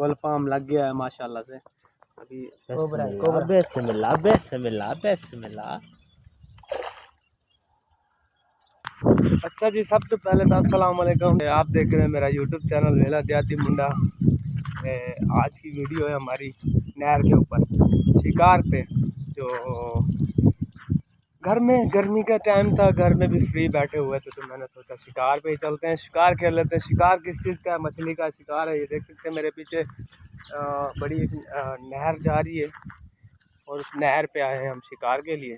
गोल farm लग गया है माशाल्लाह से। अभी अच्छा जी, सबसे पहले तो अस्सलाम वालेकुम। आप देख रहे हैं मेरा यूट्यूब चैनल वेला देहाती मुंडा। आज की वीडियो है हमारी नहर के ऊपर शिकार पे। जो घर में गर्मी का टाइम था, घर में भी फ्री बैठे हुए थे, तो मैंने सोचा शिकार पे ही चलते हैं, शिकार खेल लेते हैं। शिकार किस चीज़ का है? मछली का शिकार है। ये देख सकते हैं मेरे पीछे बड़ी एक नहर जा रही है और उस नहर पे आए हैं हम शिकार के लिए।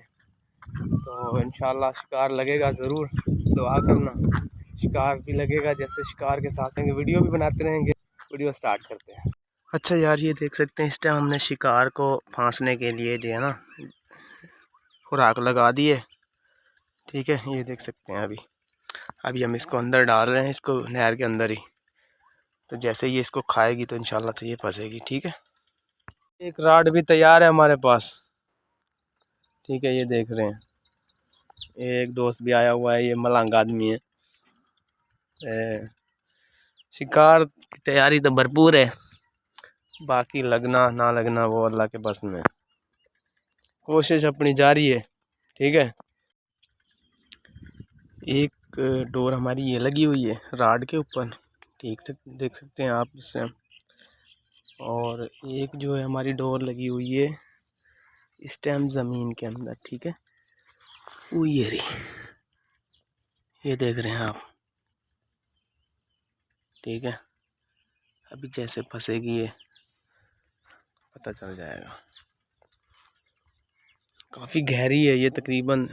तो इंशाल्लाह शिकार लगेगा ज़रूर, दुआ करना। शिकार भी लगेगा, जैसे शिकार के साथ वीडियो भी बनाते रहेंगे। वीडियो स्टार्ट करते हैं। अच्छा यार, ये देख सकते हैं इस टाइम हमने शिकार को फांसने के लिए जो है ना खुराक लगा दी है। ठीक है, ये देख सकते हैं अभी हम इसको अंदर डाल रहे हैं, इसको नहर के अंदर ही। तो जैसे ये इसको खाएगी तो इंशाल्लाह से ये फंसेगी। ठीक है, एक राड भी तैयार है हमारे पास। ठीक है, ये देख रहे हैं, एक दोस्त भी आया हुआ है, ये मलंग आदमी है। शिकार की तैयारी तो भरपूर है, बाकी लगना ना लगना वो अल्लाह के बस में। कोशिश अपनी जारी है। ठीक है, एक डोर हमारी ये लगी हुई है राड के ऊपर, ठीक से देख सकते हैं आप इससे। और एक जो है हमारी डोर लगी हुई है इस टाइम ज़मीन के अंदर। ठीक है, वो ये रही, ये देख रहे हैं आप। ठीक है, अभी जैसे फंसेगी ये पता चल जाएगा। काफ़ी गहरी है ये, तकरीबन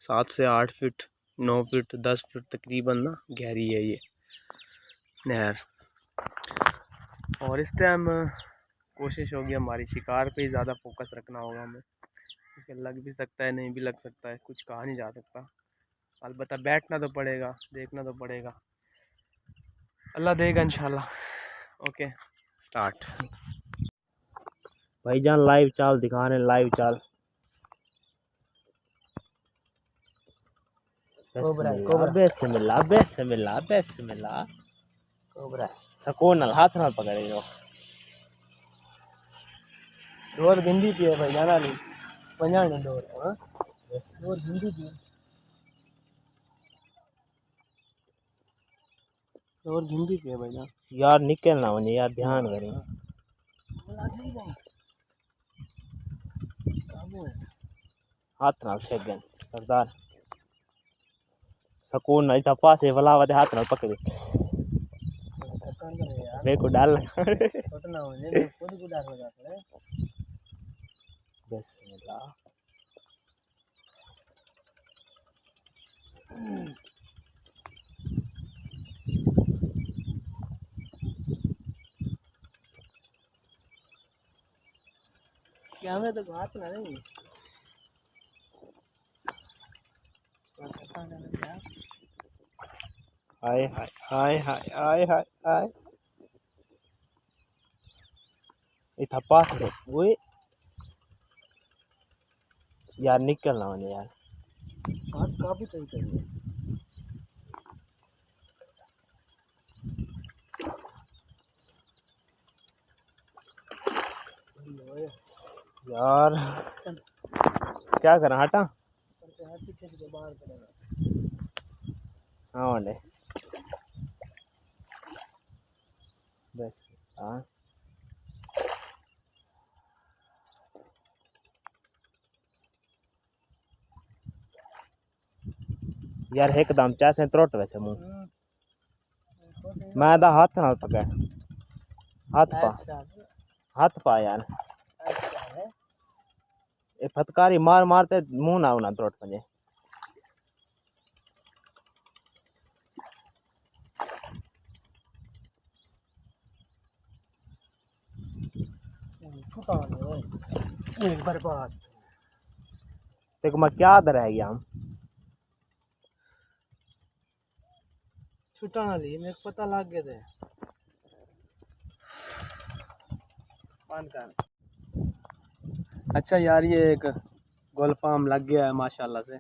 7 से 8 फीट, 9 फीट, 10 फीट तकरीबन ना गहरी है ये नहर। और इस टाइम कोशिश होगी हमारी शिकार पे ही ज़्यादा फोकस रखना होगा हमें, क्योंकि लग भी सकता है, नहीं भी लग सकता है, कुछ कहा नहीं जा सकता। अलबत्ता बैठना तो पड़ेगा, देखना तो पड़ेगा, अल्लाह देगा इंशाल्लाह। Okay, start. भाईजान लाइव चाल दिखा रहे हैं, लाइव चाल। सकून नाल हाथ नाल पकड़े लो। डोर गिंदी पी है भाई, जाना नहीं पंजाने डोर। हाँ, डोर गिंदी पी, डोर गिंदी पी है भाई जान। यार निकल ना वने यार, ध्यान करें। हाथ नाल छेगन सरदार, सकून नाल था पासे वाला वादे हाथ नाल पकड़े। वे को डाल छोटना होने खुद को डर लगा है। बिस्मिल्लाह। क्या में तो हाथ ना नहीं। हाय हाय हाय हाय हाय हाय हाय, इथा पास दे ओए यार, निकल ना वने यार। हाथ काफी सही चाहिए यार क्या करा, हटा। हाँ वने बस। हाँ यार एकदम चासे त्रोट वैसे मुंह मैं दा हाथ नाल पकड़, हाथ पा यार। ये फटकारी मार मारते मुंह ना होना त्रोट पजे। एक बार बात देखो मैं क्या दर है गया हम छुटा ली, मेरे को पता लग गया थे। अच्छा यार, ये एक गोल फार्म लग गया है माशाल्लाह से।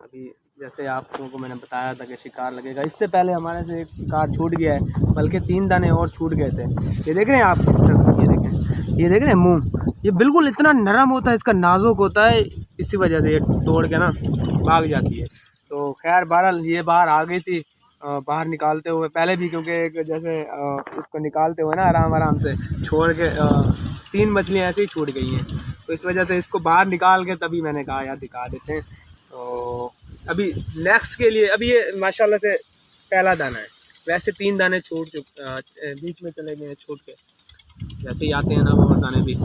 अभी जैसे आपको को मैंने बताया था कि शिकार लगेगा, इससे पहले हमारे से एक शिकार छूट गया है, बल्कि 3 दाने और छूट गए थे। ये देख रहे हैं आप किस तरह, ये देख रहे हैं मुंह, ये बिल्कुल इतना नरम होता है, इसका नाजुक होता है, इसी वजह से ये तोड़ के ना भाग जाती है। तो खैर बहरहाल ये बाहर आ गई थी, बाहर निकालते हुए पहले भी, क्योंकि जैसे उसको निकालते हुए ना आराम आराम से छोड़ के 3 मछलियाँ ऐसे ही छूट गई हैं, तो इस वजह से इसको बाहर निकाल के तभी मैंने कहा यार दिखा देते हैं। तो अभी नेक्स्ट के लिए, अभी ये माशाल्लाह से पहला दाना है, वैसे 3 दाने छूट बीच में चले गए हैं छूट के, जैसे ही आते हैं ना वो दाने भी।